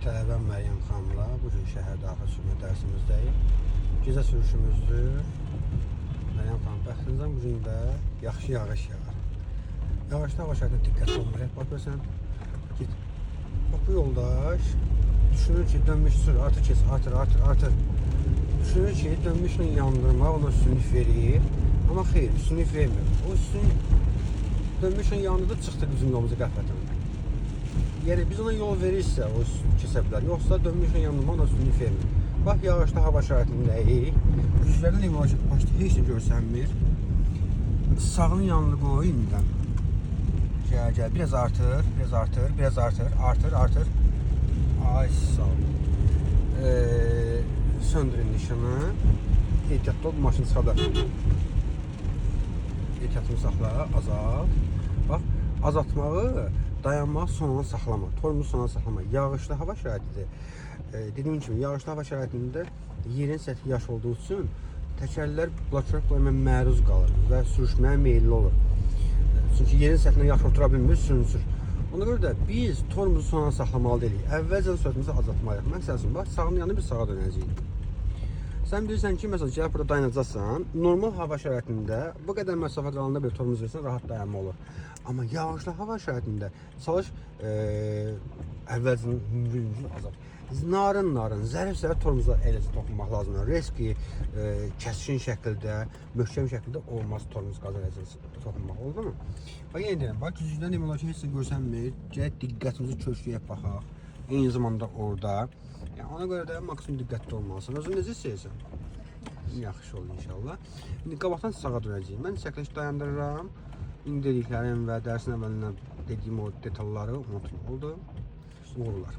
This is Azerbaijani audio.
Tələbə Məryəm xanımla bugün şəhər daxil sürmə dərsimizdəyik. Gecə sürüşümüzdür. Məryəm xanım, bəxtinizdən bugün də yaxşı yağış yağar. Yağışda hava şəraitində diqqətli olmalıyıq. Bax, görsən, git. Bax, bu yoldaş düşünür ki, dönmüş sür, artır. Düşünür ki, dönmüşlə yandırmaq ona üstünlük verir. Amma xeyr, üstünlük vermir. O üstünlük dönmüşlə yandırdı, çıxdı bizim yolumuza qəflətən. Yəni biz ona yol verirsə o kəsə bilər, yoxsa dönmüşlə yandırmaq ona üstünlük vermir. Bax, yağışda hava şəraitindəyik. Üzvlərdən imarə başda heç nə görsənmir. Sağını yanını qoy indidən. Gəl, biraz artır, artır. Ay, sağ ol. Söndürün işini. Ehtiyatlı ol, maşını çıxadar. Ehtiyatını saxla, azalt. Bax, azaltmağı, dayanmağı sonuna saxlama. Tormuzu sonuna saxlama. Yağışlı hava şəraitidir. Dediyim kimi, yağışlı hava şəraitində yerin səthi yaş olduğu üçün təkərlər blokör qoymaya məruz qalır və sürüşməyə meyilli olur. Çünki yerin səthinə yaş otura bilmir, sürünsür. Ona görə də biz tormuzu sonuna saxlamalı deyilik. Əvvəlcə sürətimizi azaltmalıyıq. Məqsədəsin, bax, sağın yanı bir sağa dönəcəyik. Sən bilirsən ki, məsələn, gəlib burada dayanacaqsan, normal hava şəraitində bu qədər məsafə qalanda bir tormuz versən, rahat dayanma olur. Amma yağışlı hava şəraitində çalış əvvəlcə mümkün azalt. Narın, zərif tormuza eləcə toxunmaq lazımdır. Riski, kəskin şəkildə, möhkəm şəkildə olmaz tormuz qazı eləcə toxunmaq, oldu mu? Bax, yenə deyirəm, bax, gücüdən demək olar ki, heç nə görsənmir, gələk diqqətimizi köşküyə baxaq, eyni zamanda orada. Yəni, ona görə də maksimum diqqətli olmalısın. Özün necə istəyirsən? Yaxşı olur inşallah. İndi qabaqdan sağa dönəcəyim. Mən çəkiliş dayandırıram. İndi dediklərim və dərsin əvvəlindən dediyim o detalları unutma oldu. Uğurlar.